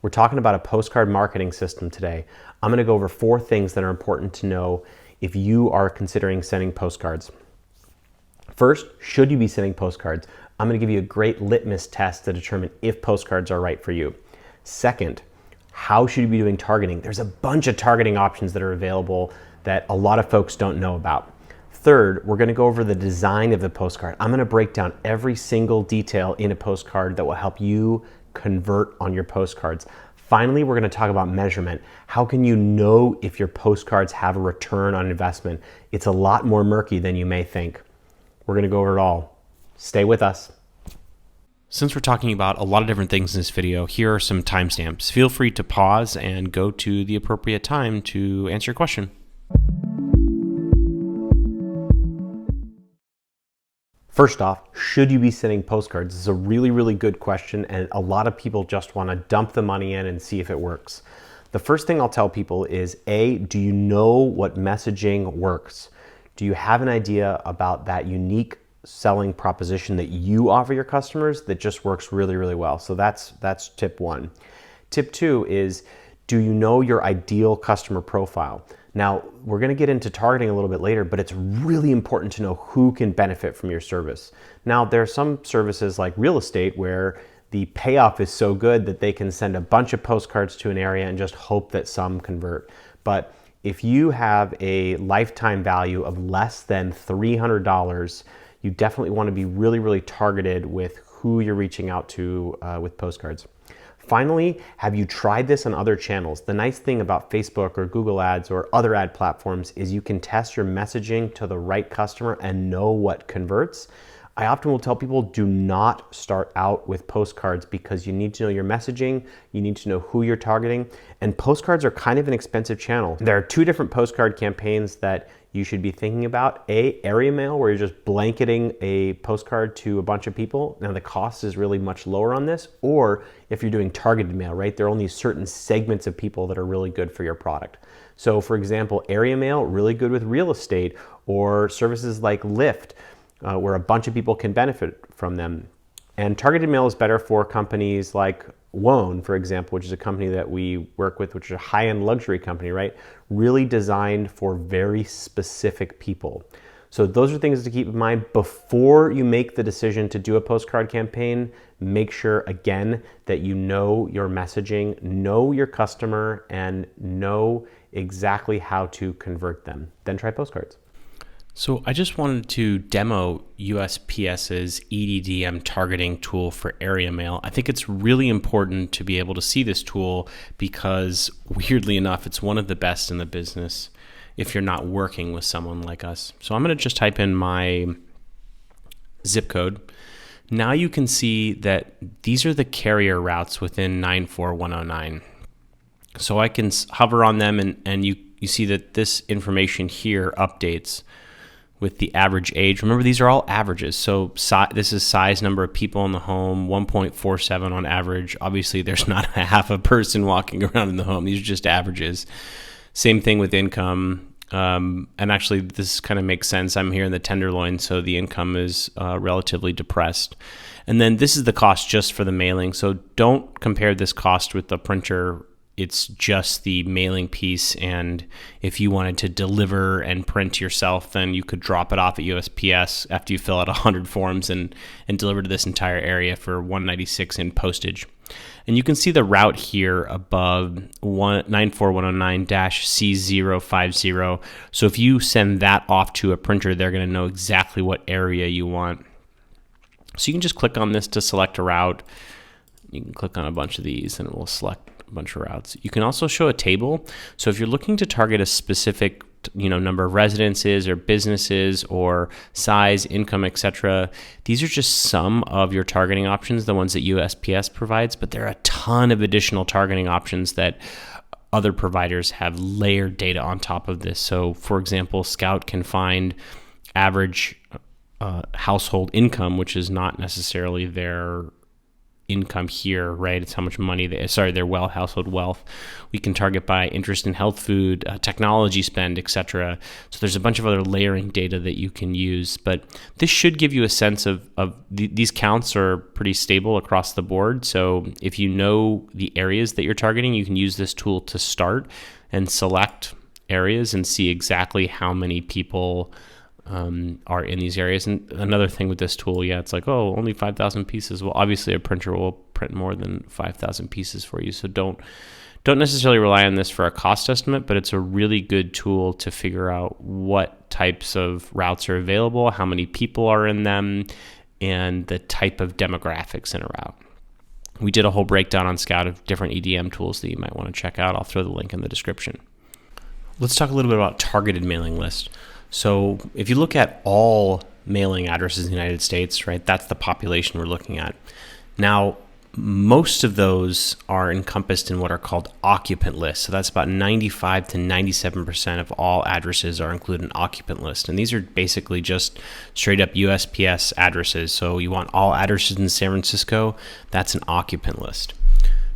We're talking about a postcard marketing system today. I'm going to go over 4 things that are important to know if you are considering sending postcards. First, should you be sending postcards? I'm going to give you a great litmus test to determine if postcards are right for you. Second, how should you be doing targeting? There's a bunch of targeting options that are available that a lot of folks don't know about. Third, we're going to go over the design of the postcard. I'm going to break down every single detail in a postcard that will help you convert on your postcards. Finally, we're going to talk about measurement. How can you know if your postcards have a return on investment? It's a lot more murky than you may think. We're going to go over it all. Stay with us. Since we're talking about a lot of different things in this video, here are some timestamps. Feel free to pause and go to the appropriate time to answer your question. First off, should you be sending postcards? This is a really, really good question, and a lot of people just want to dump the money in and see if it works. The first thing I'll tell people is, A, do you know what messaging works? Do you have an idea about that unique selling proposition that you offer your customers that just works really, really well? So that's tip 1. Tip 2 is, do you know your ideal customer profile? Now, we're going to get into targeting a little bit later, but it's really important to know who can benefit from your service. Now, there are some services like real estate where the payoff is so good that they can send a bunch of postcards to an area and just hope that some convert. But if you have a lifetime value of less than $300, you definitely want to be really, really targeted with who you're reaching out to with postcards. Finally, have you tried this on other channels? The nice thing about Facebook or Google Ads or other ad platforms is you can test your messaging to the right customer and know what converts. I often will tell people, do not start out with postcards because you need to know your messaging, you need to know who you're targeting, and postcards are kind of an expensive channel. There are 2 different postcard campaigns that you should be thinking about. A, area mail, where you're just blanketing a postcard to a bunch of people. Now the cost is really much lower on this. Or if you're doing targeted mail, right? There are only certain segments of people that are really good for your product. So for example, area mail, really good with real estate, or services like Lyft, where a bunch of people can benefit from them. And targeted mail is better for companies like Loan, for example, which is a company that we work with, which is a high-end luxury company, right? Really designed for very specific people. So those are things to keep in mind before you make the decision to do a postcard campaign. Make sure, again, that you know your messaging, know your customer, and know exactly how to convert them. Then try postcards. So I just wanted to demo USPS's EDDM targeting tool for area mail. I think it's really important to be able to see this tool because, weirdly enough, it's one of the best in the business if you're not working with someone like us. So I'm going to just type in my zip code. Now you can see that these are the carrier routes within 94109. So I can hover on them and you see that this information here updates with the average age. Remember, these are all averages. So this is size, number of people in the home, 1.47 on average. Obviously, there's not a half a person walking around in the home. These are just averages. Same thing with income. And actually, this kind of makes sense. I'm here in the Tenderloin, so the income is relatively depressed. And then this is the cost just for the mailing. So don't compare this cost with the printer. It's just the mailing piece, and if you wanted to deliver and print yourself, then you could drop it off at USPS after you fill out 100 forms and deliver to this entire area for $196 in postage. And you can see the route here above 94109-C050. So if you send that off to a printer, they're going to know exactly what area you want. So you can just click on this to select a route. You can click on a bunch of these and it will select a bunch of routes. You can also show a table. So if you're looking to target a specific number of residences or businesses or size, income, etc., these are just some of your targeting options, the ones that USPS provides, but there are a ton of additional targeting options that other providers have layered data on top of this. So for example, Scout can find average household income, which is not necessarily their income here, right? It's how much money their household wealth. We can target by interest in health food, technology spend, etc. So there's a bunch of other layering data that you can use, but this should give you a sense of these counts are pretty stable across the board. So if you know the areas that you're targeting, you can use this tool to start and select areas and see exactly how many people are in these areas. And another thing with this tool, it's like, oh, only 5,000 pieces. Well, obviously a printer will print more than 5,000 pieces for you. So don't necessarily rely on this for a cost estimate, but it's a really good tool to figure out what types of routes are available, how many people are in them, and the type of demographics in a route. We did a whole breakdown on Scout of different EDM tools that you might want to check out. I'll throw the link in the description. Let's talk a little bit about targeted mailing lists. So if you look at all mailing addresses in the United States, right, that's the population we're looking at. Now, most of those are encompassed in what are called occupant lists. So that's about 95 to 97% of all addresses are included in occupant list. And these are basically just straight up USPS addresses. So you want all addresses in San Francisco, that's an occupant list.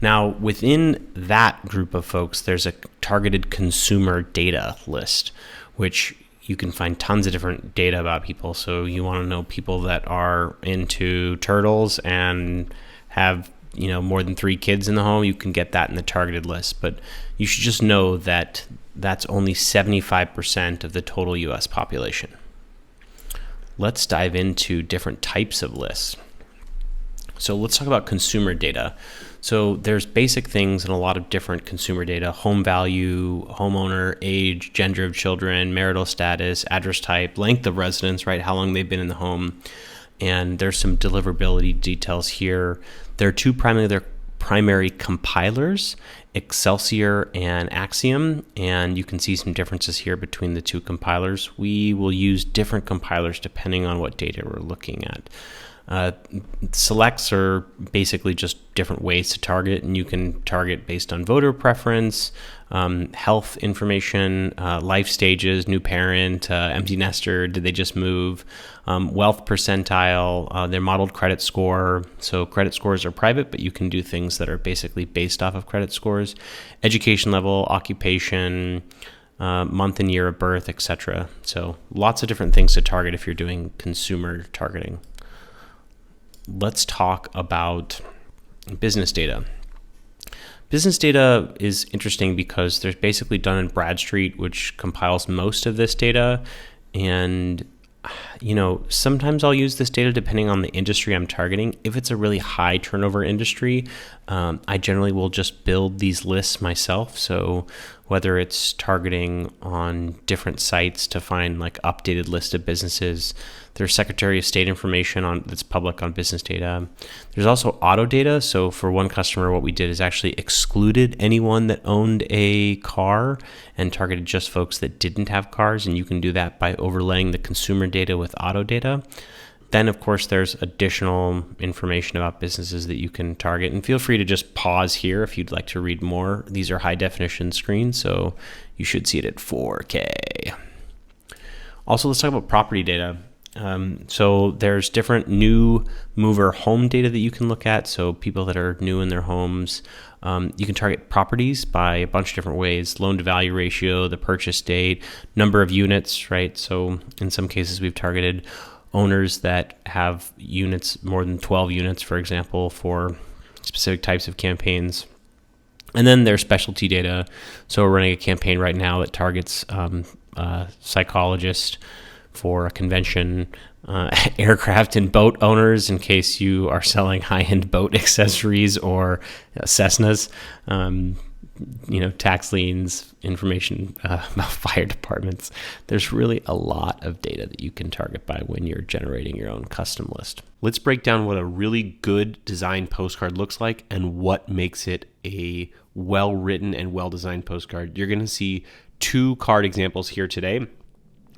Now, within that group of folks, there's a targeted consumer data list, which you can find tons of different data about people. So you want to know people that are into turtles and have, more than 3 kids in the home, you can get that in the targeted list. But you should just know that that's only 75% of the total US population. Let's dive into different types of lists. So let's talk about consumer data. So there's basic things in a lot of different consumer data: home value, homeowner, age, gender of children, marital status, address type, length of residence, right? How long they've been in the home. And there's some deliverability details here. There are two primary compilers, Excelsior and Axiom, and you can see some differences here between the two compilers. We will use different compilers depending on what data we're looking at. Selects are basically just different ways to target, and you can target based on voter preference, health information, life stages, new parent, empty nester, did they just move, wealth percentile, their modeled credit score. So credit scores are private, but you can do things that are basically based off of credit scores, education level, occupation, month and year of birth, etc. So lots of different things to target if you're doing consumer targeting. Let's talk about business data. Business data is interesting because there's basically Dun & Bradstreet, which compiles most of this data. And, sometimes I'll use this data depending on the industry I'm targeting. If it's a really high turnover industry, I generally will just build these lists myself. So whether it's targeting on different sites to find like updated list of businesses, there's Secretary of State information that's public on business data. There's also auto data. So for one customer, what we did is actually excluded anyone that owned a car and targeted just folks that didn't have cars. And you can do that by overlaying the consumer data with auto data. Then, of course, there's additional information about businesses that you can target. And feel free to just pause here if you'd like to read more. These are high definition screens, so you should see it at 4K. Also, let's talk about property data. So there's different new mover home data that you can look at. So people that are new in their homes, you can target properties by a bunch of different ways: loan to value ratio, the purchase date, number of units, right? So in some cases we've targeted owners that have units, more than 12 units, for example, for specific types of campaigns. And then there's specialty data. So we're running a campaign right now that targets psychologists for a convention, aircraft and boat owners in case you are selling high-end boat accessories, or Cessnas, tax liens, information about fire departments. There's really a lot of data that you can target by when you're generating your own custom list. Let's break down what a really good design postcard looks like and what makes it a well-written and well-designed postcard. You're going to see 2 card examples here today.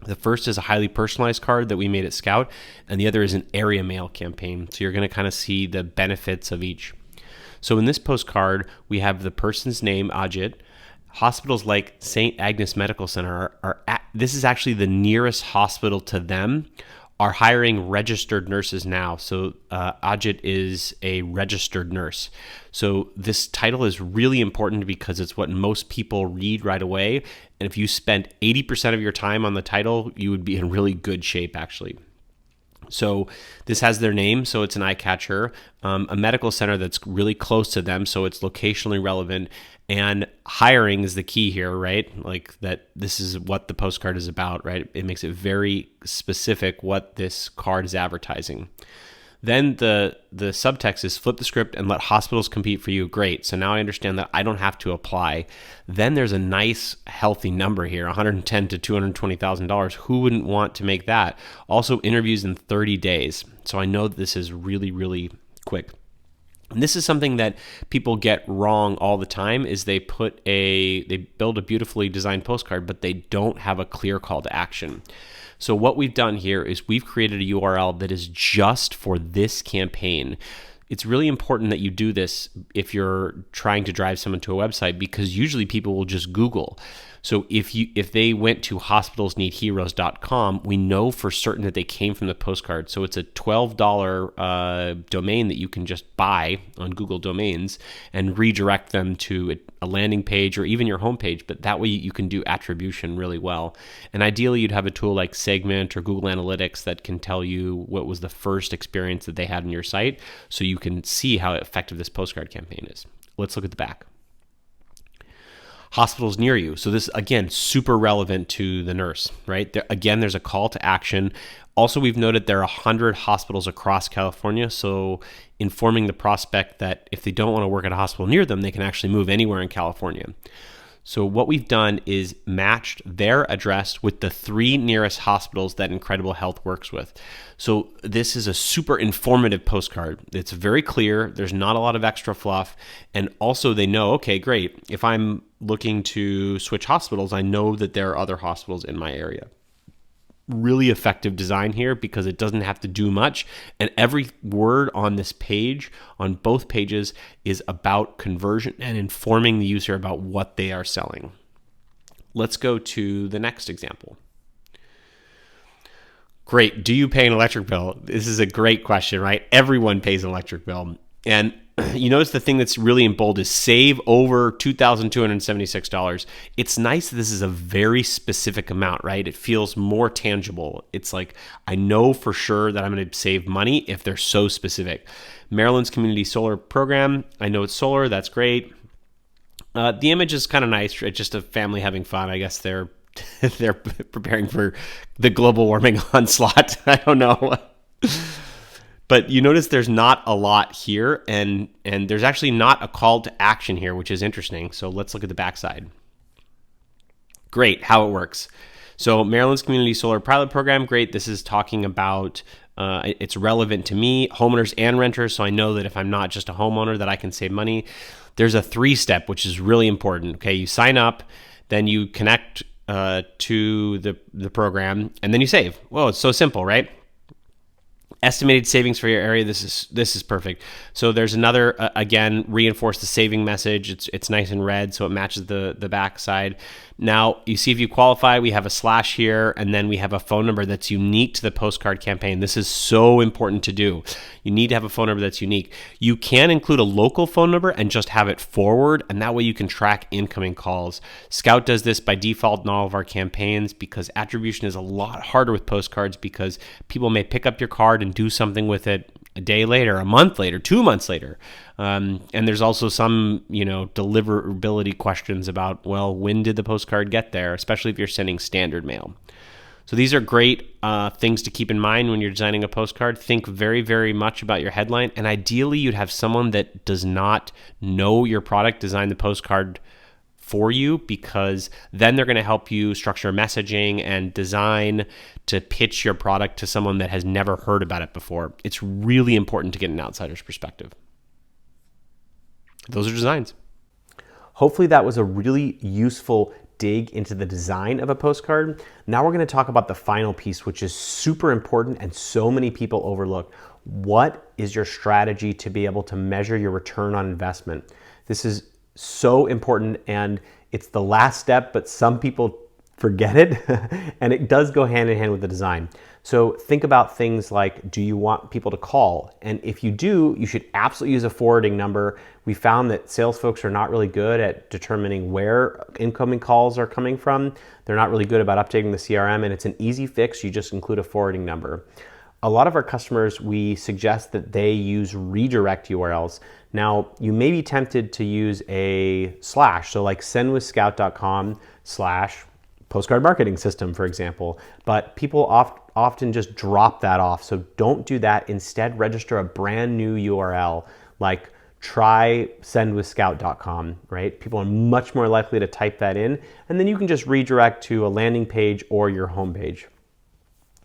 The first is a highly personalized card that we made at Scout, and the other is an area mail campaign. So you're going to kind of see the benefits of each. So in this postcard, we have the person's name, Ajit. Hospitals like St. Agnes Medical Center this is actually the nearest hospital to them, are hiring registered nurses now. So Ajit is a registered nurse. So this title is really important because it's what most people read right away. And if you spent 80% of your time on the title, you would be in really good shape, actually. So this has their name, so it's an eye catcher, a medical center that's really close to them, so it's locationally relevant, and hiring is the key here, right? Like that this is what the postcard is about, right? It makes it very specific what this card is advertising. Then the subtext is flip the script and let hospitals compete for you. Great. So now I understand that I don't have to apply. Then there's a nice healthy number here, $110,000 to $220,000. Who wouldn't want to make that? Also interviews in 30 days. So I know that this is really, really quick. And this is something that people get wrong all the time is they build a beautifully designed postcard, but they don't have a clear call to action. So what we've done here is we've created a URL that is just for this campaign. It's really important that you do this if you're trying to drive someone to a website, because usually people will just Google. So if they went to hospitalsneedheroes.com, we know for certain that they came from the postcard. So it's a $12 domain that you can just buy on Google Domains and redirect them to a landing page or even your homepage. But that way you can do attribution really well. And ideally, you'd have a tool like Segment or Google Analytics that can tell you what was the first experience that they had on your site, so you can see how effective this postcard campaign is. Let's look at the back. Hospitals near you. So this, again, super relevant to the nurse, right? There's a call to action. Also, we've noted there are 100 hospitals across California. So informing the prospect that if they don't want to work at a hospital near them, they can actually move anywhere in California. So what we've done is matched their address with the 3 nearest hospitals that Incredible Health works with. So this is a super informative postcard. It's very clear. There's not a lot of extra fluff. And also they know, okay, great. If I'm looking to switch hospitals, I know that there are other hospitals in my area. Really effective design here because it doesn't have to do much. And every word on this page, on both pages, is about conversion and informing the user about what they are selling. Let's go to the next example. Great. Do you pay an electric bill? This is a great question, right? Everyone pays an electric bill. And you notice the thing that's really in bold is save over $2,276. It's nice that this is a very specific amount, right? It feels more tangible. It's like, I know for sure that I'm going to save money if they're so specific. Maryland's Community Solar Program. I know it's solar. That's great. The image is kind of nice. It's just a family having fun. I guess they're preparing for the global warming onslaught. I don't know. But you notice there's not a lot here, and there's actually not a call to action here, which is interesting. So let's look at the backside. Great, how it works. So Maryland's Community Solar Pilot Program, great. This is talking about, it's relevant to me, homeowners and renters, so I know that if I'm not just a homeowner that I can save money. There's a 3-step, which is really important. Okay, you sign up, then you connect to the program, and then you save. Whoa, it's so simple, right? Estimated savings for your area. This is perfect. So there's another, again, reinforce the saving message. It's nice and red, so it matches the back side. Now, you see if you qualify, we have a slash here, and then we have a phone number that's unique to the postcard campaign. This is so important to do. You need to have a phone number that's unique. You can include a local phone number and just have it forward, and that way you can track incoming calls. Scout does this by default in all of our campaigns because attribution is a lot harder with postcards because people may pick up your card and do something with it a day later, a month later, 2 months later. And there's also some, deliverability questions about, well, when did the postcard get there, especially if you're sending standard mail. So these are great things to keep in mind when you're designing a postcard. Think very, very much about your headline. And ideally, you'd have someone that does not know your product design the postcard for you, because then they're going to help you structure messaging and design to pitch your product to someone that has never heard about it before. It's really important to get an outsider's perspective. Those are designs. Hopefully that was a really useful dig into the design of a postcard. Now we're going to talk about the final piece, which is super important and so many people overlook. What is your strategy to be able to measure your return on investment? This is so important, and it's the last step, but some people forget it. And it does go hand in hand with the design. So think about things like, do you want people to call? And if you do, you should absolutely use a forwarding number. We found that sales folks are not really good at determining where incoming calls are coming from. They're not really good about updating the CRM, and it's an easy fix. You just include a forwarding number. A lot of our customers, we suggest that they use redirect URLs. Now, you may be tempted to use a slash, so like sendwithscout.com/Postcard Marketing System, for example, but people often just drop that off. So don't do that. Instead, register a brand new URL, like try sendwithscout.com, right? People are much more likely to type that in, and then you can just redirect to a landing page or your home page.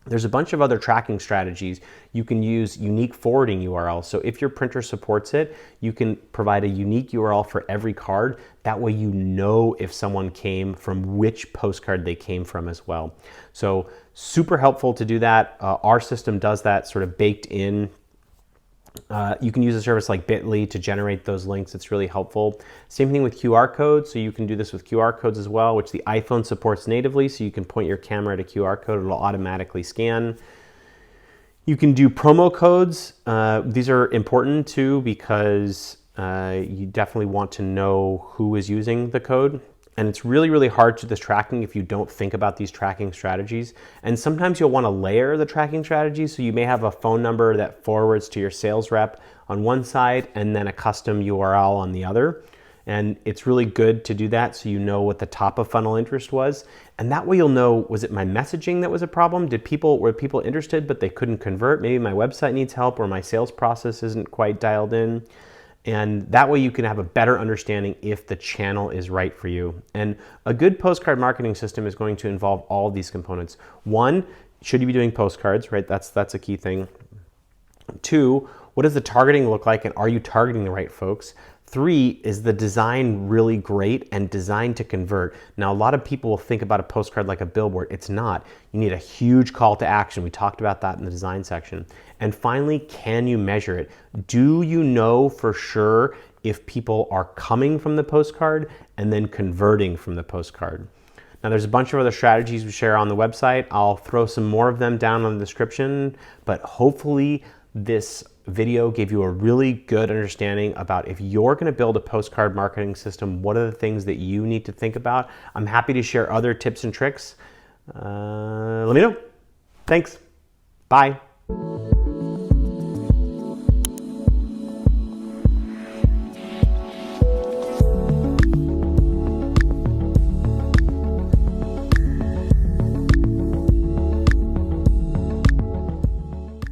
There's a bunch of other tracking strategies. You can use unique forwarding URLs. So if your printer supports it, you can provide a unique URL for every card. That way you know if someone came from which postcard they came from as well. So super helpful to do that. Our system does that sort of baked in. You can use a service like Bitly to generate those links. It's really helpful. Same thing with QR codes. So you can do this with QR codes as well, which the iPhone supports natively. So you can point your camera at a QR code. It'll automatically scan. You can do promo codes. These are important too because you definitely want to know who is using the code. And it's really, really hard to do this tracking if you don't think about these tracking strategies. And sometimes you'll want to layer the tracking strategies. So you may have a phone number that forwards to your sales rep on one side and then a custom URL on the other. And it's really good to do that so you know what the top of funnel interest was. And that way you'll know, was it my messaging that was a problem? Were people interested but they couldn't convert? Maybe my website needs help or my sales process isn't quite dialed in. And that way you can have a better understanding if the channel is right for you. And a good postcard marketing system is going to involve all of these components. One, should you be doing postcards, right? That's a key thing. Two, what does the targeting look like and are you targeting the right folks? Three, is the design really great and designed to convert? Now, a lot of people will think about a postcard like a billboard. It's not. You need a huge call to action. We talked about that in the design section. And finally, can you measure it? Do you know for sure if people are coming from the postcard and then converting from the postcard? Now, there's a bunch of other strategies we share on the website. I'll throw some more of them down in the description, but hopefully this video gave you a really good understanding about if you're going to build a postcard marketing system, what are the things that you need to think about. I'm happy to share other tips and tricks. Let me know. Thanks. Bye.